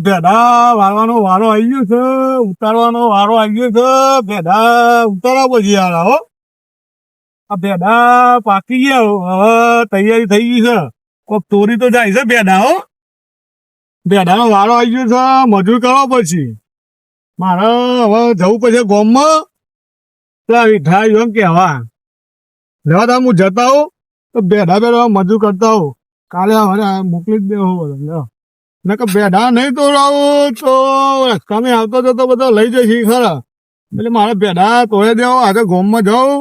ભેડા વાળવાનો વારો આવી ગયો છે, ઉતારવાનો વારો આવી ગયો છે. ભેડા ઉતારવા પછી યાર હો. આ ભેડા પાકી ગયા, હવે તૈયારી થઈ ગઈ છે. કોક તોરી તો જાય છે ભેડા હો. ભેડાનો વારો આવી ગયો છે, મજૂર કરવા પછી મારે હવે જવું પછી ગામમાં. વિઠા એમ કેવા લેવા તા હું જતા હોઉં તો ભેડા મજૂર કરતા હોઉં. કાલે હવે મોકલી જ દેવો. ને કે ભેડા નહીં તોડાવું તો રસ્તામાં આવતો જતો બધો લઈ જશે ખરા. એટલે મારે ભેડા તોડે દેવો. આજે ગામમાં જાઉં,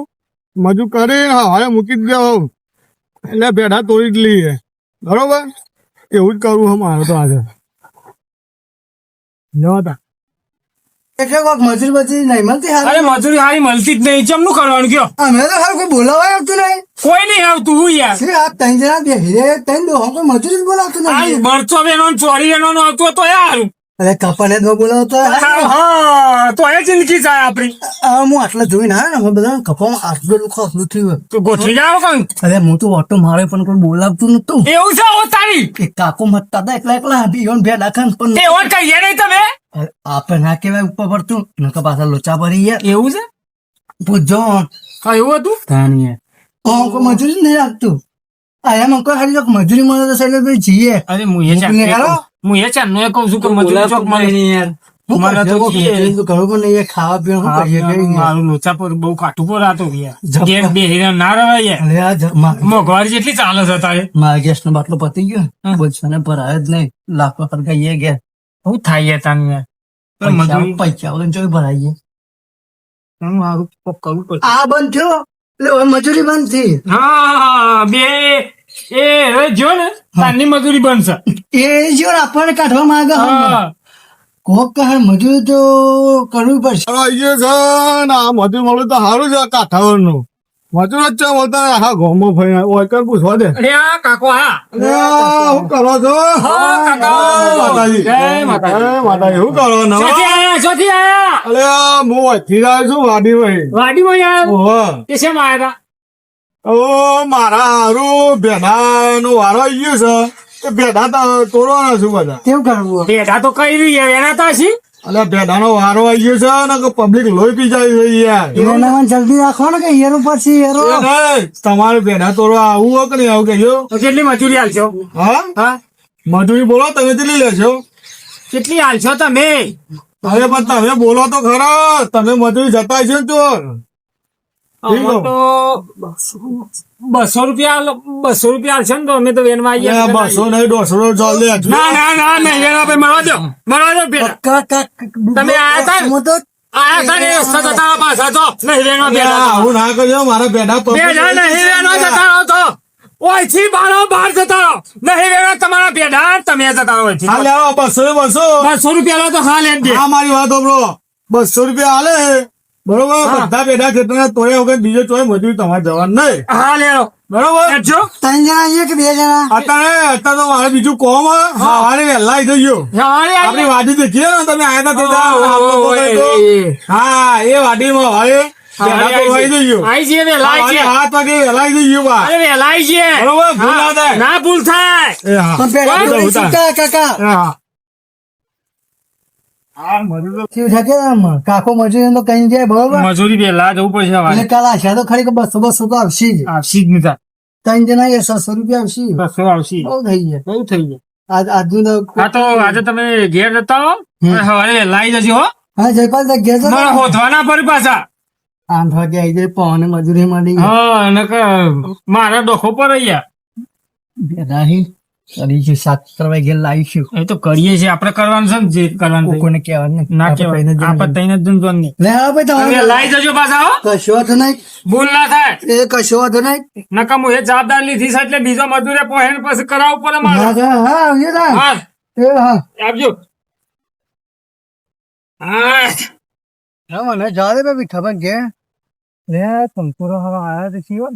મજૂર કરી હવે મૂકી જ દેવો. એટલે ભેડા તોડી જ લઈએ. બરોબર, એવું જ કરવું છે મારે તો આજે. જવા એટલે કોક મજૂરી બજૂરી નહીં મળતી. અરે મજૂરી હારી મળતી જ નહીં. ચમનું કરવાનું કયો? અમે તો હાલ કોઈ બોલાવાય આવતું નહીં. કોઈ નહીં આવતું. હું યાર આ ત્રણ જણા બેસી રે, ત્રણ દો કોઈ મજૂરી જ બોલાવતું નહીં. બરચો બેનો ચોરી બેનો આવતું હોય તો યાર. અરે કપાને જ બોલાવતો. હા તો એ જિંદગી જાય આપડી. હું આટલા જોઈને આવ્યો ને, બધા કપામાં આટલું દુઃખ આટલું થયું. તો ગોઠવી જાવ કઈ. અરે હું તો ઓટો મારે પણ કોઈ બોલાવતું નતું. એવું છે હો તારી. એ કાકો મતતા હતા એકલા એકલા હાથી બે દાખલ પણ એવું કહીએ નહીં તમે. આપડે ના કેવાય ઉપર પડતું નકર પાછા લોચા પડી ગયા. એવું છે? પૂછજો હા એવું હતું. તાની કોઈ મજૂરી નહીં રાખતું. એમ અંકલ ખાલી મજૂરી મળે તો સાહેબ ભાઈ જઈએ. અરે હું એ ચાંદ નો કહું છું કે મજૂરી ચોક મળે નહીં યાર. મારા તો ઘણું પણ નહીં ખાવા પીવાનું. મારું લોચા પર બહુ કાઠું પર આતો ગયા. બે હીરા ના રવાય. મોંઘવારી જેટલી ચાલે છે તારે. મારા ગેસ નો બાટલો પતી ગયો બોલશો ને ભરાય જ નહીં. લાખો ખરગાઈએ ગયા. શું થાય તાને પૈસા વગર ચોઈ ભરાઈએ. મારું કરવું પડે. આ બંધ થયો એટલે મજૂરી બંધ થઈ. હા બે એ હવે જો ને તારની મજૂરી બનશે. એ જો આપણને કાઢવા માંગે. કોક કહે મજૂરી તો કરવી પડશે. આવી ગયો છે ને આ મજૂર મળે તો સારું છે. કાઠાવરનું મજૂર જ છે મળતા. આખા ગામમાં ફરી ઓય કઈ પૂછવા દે. અરે આ કાકો હા શું કરો છો? માતાજી માતાજી શું કરો? ચોથી આયા. અરે હું અહીંથી આવ્યો છું વાડીમાં. વાડીમાં ઓહો કે શેમ આયા હતા? ઓ મારા હારું ભેડા નો વારો આવી ગયો છે. ભેડા તોડવાના છું બધા. કેવું કરવું? ભેડા તો કઈ રહ્યું એના તો હશી. અલ્યા ભેડા નો વારો આવી ગયો છે ને પબ્લિક લોહી પી જાય છે યાર. જલ્દી રાખો ને કે હેરો પછી હેરો. તમારે ભેડા તોડવા આવું હોય કે નહીં આવું કહેજો. કેટલી મજૂરી હાલશો? હા મજૂરી બોલો તમે કેટલી લેશો? કેટલી હાલશો તમે? અરે પણ તમે બોલો તો ખરા. તમે મજૂરી જતા છે તો 200 રૂપિયા હાલશો ને તો અમે તો વેનમાં આવીએ. 200 નહીં 150 ચાલ દે. ના નહીં વેના ભાઈ મળવા દો ભેડા. તમે આયા હતા ને રસ્તા જતા પાછા તો નહીં વેનો ભેડા. આવું ના કરજો મારા ભેડા ભેડા નહીં વેનો જતા રહો તો ઓયથી બહાર જતા રહો. નહીં વેનો તમારા ભેડા તમે જતા રહો. હા લેવા 200 રૂપિયા લો તો હા લે દે. હા મારી વાત સાંભળો. 200 રૂપિયા હાલે બરોબર. બધા ભેડા ખેતરના તોડ્યા વગર બીજો ચોય મજૂરી તમારે જવાનું નહીં. હા લે બરોબર. જો 3 જણા આવીએ કે 2 જણા? અત્યારે તો મારે બીજું કોમ સવારે વહેલા થઈ ગયો. આપડી વાડી દેખીએ ને તમે આયા હતા. હા એ વાડીમાં હવે 7 વાગે વહેલા થઈ ગયું. બરોબર ભૂલ ના થાય. ના ભૂલ થાય. કાકા કાકો મજૂરી તો કઈ જાય બરોબર. મજૂરી પેલા જવું પડશે. એટલે કાલ આશા તો ખરી કે 200 તો આવશે જ. આવશી જ નહીં. 3 જણા 700 રૂપિયા આવશે. 200 આવશી. બહુ થઈ જાય. બહુ થઈ જાય. આજુ હા તો આજે તમે ઘેર જતા હો સવારે લાવી જજો હો. હા જયપાલ ઘેર જતો મારા હોધવાના પર પાછા 8 વાગે આવી જાય. પવને મજૂરી મળી. હા મારા ડોખો પર રાહી કરીશું 7 વાગે લાવીશું. એ તો કરીએ છીએ આપણે કરવાનું છે ને જે કરવાનું કોઈને કહેવાનું ના કહેવાય. આપણે તઈને જ જવાનું નહીં. લે હા ભાઈ તમે લાવી જજો પાછા હો. કશો વાંધો નહીં. ભૂલ ના થાય. એ કશો વાંધો નહીં. નકમ હું એ જવાબદાર લીધી છે એટલે બીજો મજૂરે પહેણ પછી કરાવવું પડે મારે. હા આવજો તા. હા એ હા આવજો. હા મને જવા દે ભાઈ ખબર કે લે તમપુરો હવે આયા તો છીએ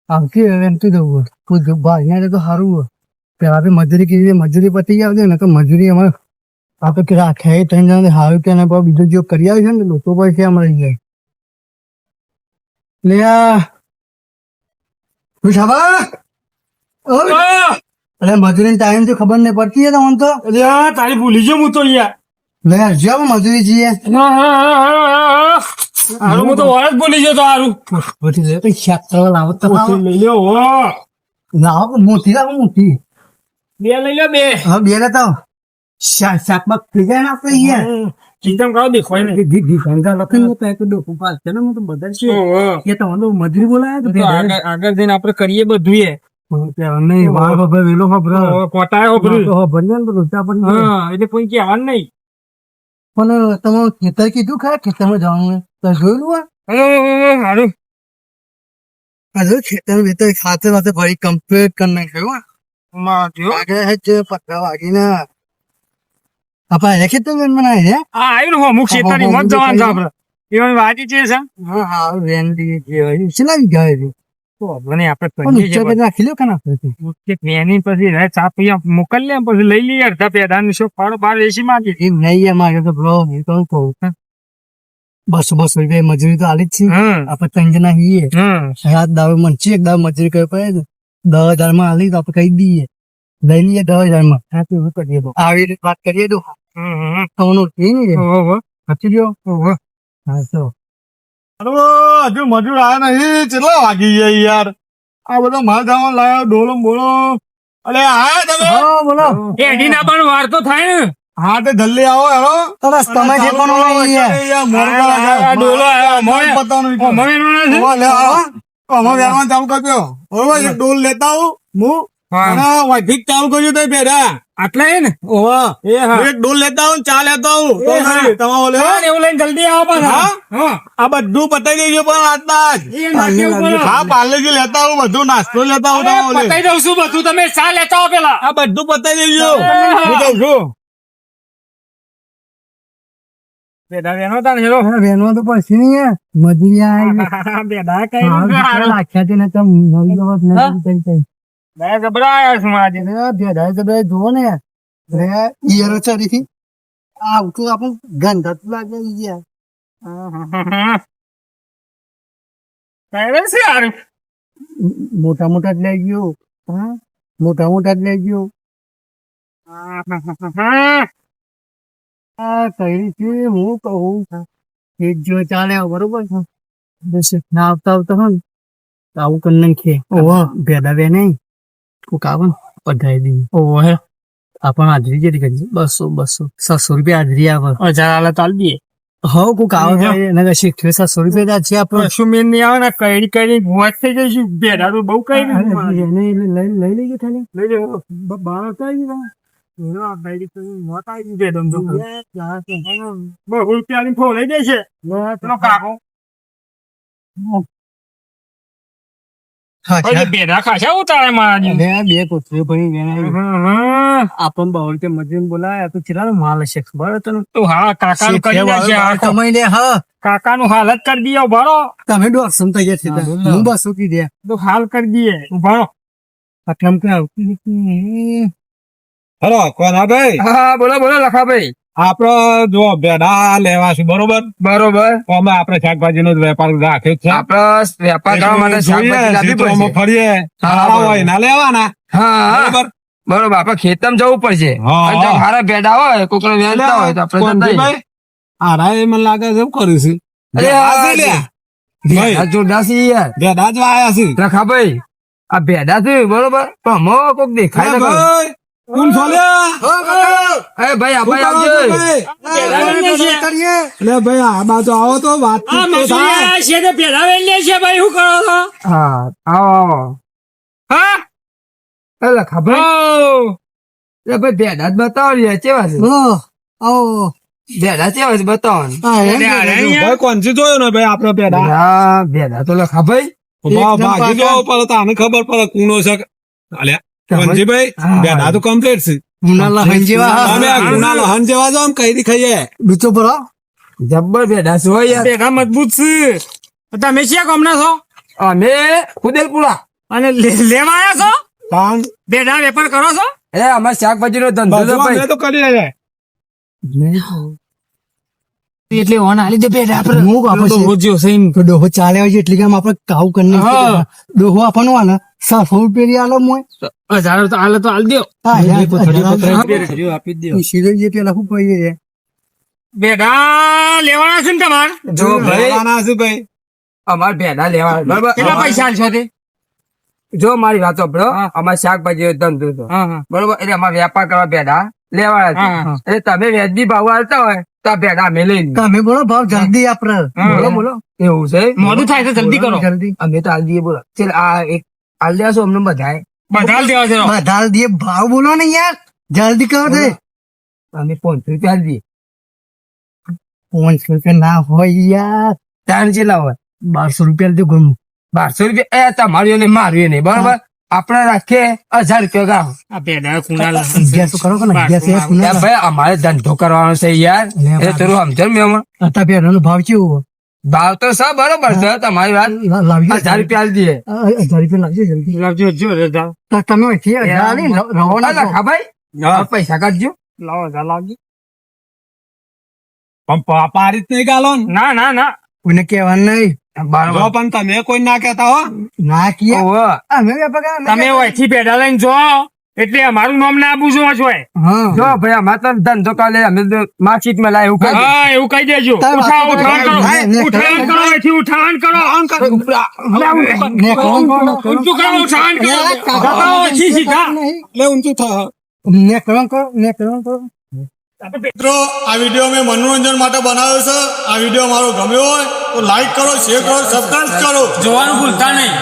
આવતી એમ તો જવું પૂછ ભાઈ તો સારું પેલા આપડે મજૂરી કીધી મજૂરી પતી આવજે ને તો મજૂરી અમારે આપડે કે રાખે 3 જણા સારું કે બીજો જો કરી આવે છે ને લોકો પછી અમારે જાય લે શાબા એટલે મજૂરી ટાઈમ તો ખબર નહીં પડતી હે તમને તો અરે આ તારી ભૂલી ગયો હું તો યાર લે જાવ મજૂરી જઈએ હારું હું તો વાર જ ભૂલી ગયો તો હારું બધી લે કઈ શાક કરવા લાવો તો પોતે લઈ લ્યો હો લાવો મોટી લાવો મોટી બે લઈ લ્યો બે હા બે લેતા શાકમાં થઈ જાય ને આપણે યાર ચિંતા કરો દેખાય ને કે તમને મજૂરી બોલાયા તો આગળ જઈને આપણે કરીએ બધું નહીં વાર ખબર વેલો ખબર કોટાયો પણ એટલે કોઈ કહેવાનું નહીં તમારું ખેતર કીધું ખરા ખેતરમાં જવાનું તો જોયેલું હારું હા ખેતર વેતર ખાતે વાતે ફરી કમ્પ્લીટ કરી નાખ્યું આગળ જ પતરા વાગીને આપણા ખેતર બનાવે છે હા આવ્યું ને અમુક શેતાની મત જવાનું છે આપડે એવાની વાજી છે હા હા વેન્ડી જે હોય કેટલા વીઘા છે મને આપણે પણ ઊંચો કરી રાખી લો કાના વેની પછી રહે ચા પૈયા મોકલી લે પછી લઈ લઈએ અડધા પેડા શોખ ફાળો બાર એસી માંગી એ નહીં અમારે તો બ્રો હું તો કહું 200 રૂપિયા મજૂરી તો આલી જ છે આપણે ત્રણ જણા છીએ રાત દાવ મંચી એક દાવ મજૂરી કરી પડે 10,000 માં આલી તો આપણે કહી દઈએ લઈ લઈએ 10,000 માં કરીએ આવી રીતે વાત કરીએ તો થવાનું સાચી ગયો હા તો હજુ મજૂર આયા નહીં કેટલા વાગી ગયા યાર આ બધો માલ સામાન લાયો ડોલો બોલો અરે આયા તમે હા બોલો એડી ના પણ વાર તો થાય ને હા તે જલ્દી આવો હેલો સરસ તમે જે પણ ડોલો ચાલુ કરજો બરોબર એક ડોલ લેતા આવું હું અને વાઘીક ચાલુ કર્યું તો પેલા આટલા એ ને એક ડોલ લેતા આવું ચા લેતા આવું તમારે એવું લઈને જલ્દી આવો પાછા આ બધું પતાઈ દેજો પણ આજના જ હા પાર્લેજી લેતા આવું બધું નાસ્તો લેતા આવું તમારે પતાઈ દઉં છું બધું તમે ચા લેતા આવો પેલા આ બધું પતાઈ દેજો હું કહું છું બેડા વેનો તાણ હેરો વેનો તો પછી નહીં મજૂરી આવી બેડા કઈ રાખ્યા છે ને તમ નવી બે ગભરાયા છું આજે ભેડા તો બે જુઓ ને ઈયરો ચડીથી આવતું આપણું ગંધ લાગે છે યાર મોટા મોટા જ લઈ ગયો મોટા મોટા જ લઈ ગયો કઈ છે હું કહું એક જો ચાલે બરોબર ના આવતા આવતા હોય તો આવું કરી નાખીએ ભેડા બે નહીં કોક આવે ને પધારી દઈએ ઓહે આપણ હાજરી જેટલી કરી 200 રૂપિયા હાજરી આવે 1000 આલે તાલ દે હવ કોક આવે એના શીખ્યો 700 રૂપિયા છે આપણે શું મેન નહીં આવે ને કઈ કઈ ભૂત થઈ ગઈ છે બેડા તો બહુ કઈ લઈ લેજો ખાલી લઈ લે બાર આવતા બહુ રૂપિયાની ફો લઈ જાય છે કાકો બેડા ખાશા ઉતારે મારા બે કોથળીઓ ભરી આપણ 2 રૂપિયા મજૂરી બોલાય તો ચિરાનો માલ હશે ખબર તને તો હા કાકાનું કરી નાખે કમાઈ લે હા કાકાનું હાલત કરી દઈએ ઉભારો તમે 200 તૈયાર થઈ હું 200 કી દે તો હાલ કરી દઈએ ઉભારો આટલામ કે હેલો કોના ભાઈ હા બોલો બોલો લખાભાઈ આપડે જો ભેડા લેવા છે બરોબર બરોબર અમે આપડે શાકભાજી નો વેપાર રાખ્યો છે આપડે વેપાર કરવા માટે શાકભાજી લાવવી પડશે ફરીએ હોય ના લેવાના હા બરોબર બરોબર આપડે ખેતરમાં જવું પડશે અને જો હારા ભેડા હોય કોકને વેચતા હોય તો આપણે આરાય મને લાગે છે કર્યું છે ભેડા જોરદાર છે યાર ભેડા જ આયા છે લખાભાઈ આ ભેડા છે બરોબર પણ મો કોક દેખાય ને કોણ છોલ્યા એ ભાઈ આ ભાઈ આવજો એટલે ભાઈ આ બાજુ આવો તો વાત છે તો ભેડા વેચે છે ભાઈ શું કરો છો હા આવો હા એ લખાભાઈ એ ભાઈ ભેડા જ બતાવો રે કેવા છે આવો ભેડા કેવા છે બતાવો ભાઈ કોણ છે જોયો ને ભાઈ આપડે ભેડા ભેડા તો લખાભાઈ ભાગી જવો પડે તો આને ખબર પડે કુણો છે અલ્યા ભાઈ બેડા તો કમ્પ્લીટ છે ગુના લહન જેવા અમે આ ગુના લહન જેવા જો આમ કઈ ખાઈએ બીજો પર જબ્બર ભેડા છો યાર ભેગા મજબૂત છે તમે ક્યાં ગામના છો અમે ખુદેલપુરા અને લેવા આવ્યા છો ભેડા વેપાર કરો છો એ અમારે શાકભાજી નો ધંધો તો કરી રહ્યા એટલે ઓન આલી દે પેડા આપણે હું વાપસ તો રોજ્યો છે એમ. તો ડોહો ચાલે હોય છે એટલે કે આમ આપણે કાવ કરીને હા. ડોહો આપણને હોય ને 700 રૂપિયા આલો મોય 1000 તો આલે તો આલ દ્યો. હા યાર, આપી દો. સીધો જે પેલા શું કહીએ છે ભેડા લેવાના છે ને તમાર? જો ભાઈ લેવાના છે ભાઈ અમાર ભેડા લેવા બરાબર. કેટલા પૈસા આલશો તે? જો મારી વાત સાંભળો, અમારે શાકભાજી ધંધો હતો બરોબર, એટલે અમારે વેપાર કરવા ભેડા લેવાના છે. એટલે તમે વ્યાજબી ભાવ આલતા હોય તો આ ભેડા અમે લઈ લઈએ. તમે બોલો ભાવ જલ્દી આપણે બોલો બોલો. એવું છે? મોડું થાય છે, જલ્દી કરો. જલ્દી અમે તો આલ દઈએ. બોલો ચાલ આ એક આલ દેશો અમને બધાય. બધા દેવા છે. બધા દે ભાવ બોલો ને યાર જલ્દી કરો તે અમે 500 રૂપિયા આલ દઈએ. 500 રૂપિયા ના હોય યાર તાણ કેટલા હોય? 1200 રૂપિયા દે ગમ 1200 રૂપિયા. એ તમારું ને મારું નહીં બરોબર. આપણે રાખીએ 1000 રૂપિયા ગાવ. આ ભેડા કુંડા અગિયાર તો કરો કે ને 1100 ભાઈ અમારે ધંધો કરવાનો છે યાર. એટલે થોડું સમજણ મેં હતા પેલાનો ભાવ કેવો ભાવ તો સબ બરોબર છે તમારી વાત. લાવજો 1000 રૂપિયા આલ દઈએ. 1000 રૂપિયા લાવજો જલ્દી લાવજો જો તો તમે અહીંથી 1000 આલી રવાના થાઓ. હા ભાઈ પૈસા કાઢજો. લાવો 1000 લાવજો. પણ પાપા આ રીત નહીં ગાલો ને. ના ના ના કોઈને કહેવાનું નહીં બરોબર. જો પણ તમે કોઈ ના કહેતા હો. ના કીએ ઓહો. અમે વેપાર કરે, અમે તમે ઓયથી પેડા લઈને જો એટલે અમારું નામ ના આપું છો. હા જો ભાઈ અમારે તો ધંધો કાલે અમે માર્કશીટ માં લાય એવું કહી. હા એવું કહી દેજો. તારે ઉઠાવ વાત ઉઠાણ કરો. ને ઉઠાણ કરો અહીંથી ઉઠાણ કરો. ને કોણ કોણ ઊંચું કરો ઉઠાણ કરો. જતા ઓછી સીધા. એટલે ઊંચું થાય. ને કરો મિત્રો આ વિડીયો મેં મનોરંજન માટે બનાવ્યો છે. આ વિડીયો મારો ગમ્યો હોય તો લાઈક કરો, શેર કરો, સબસ્ક્રાઇબ કરો. જોવાનું ભૂલતા નહીં.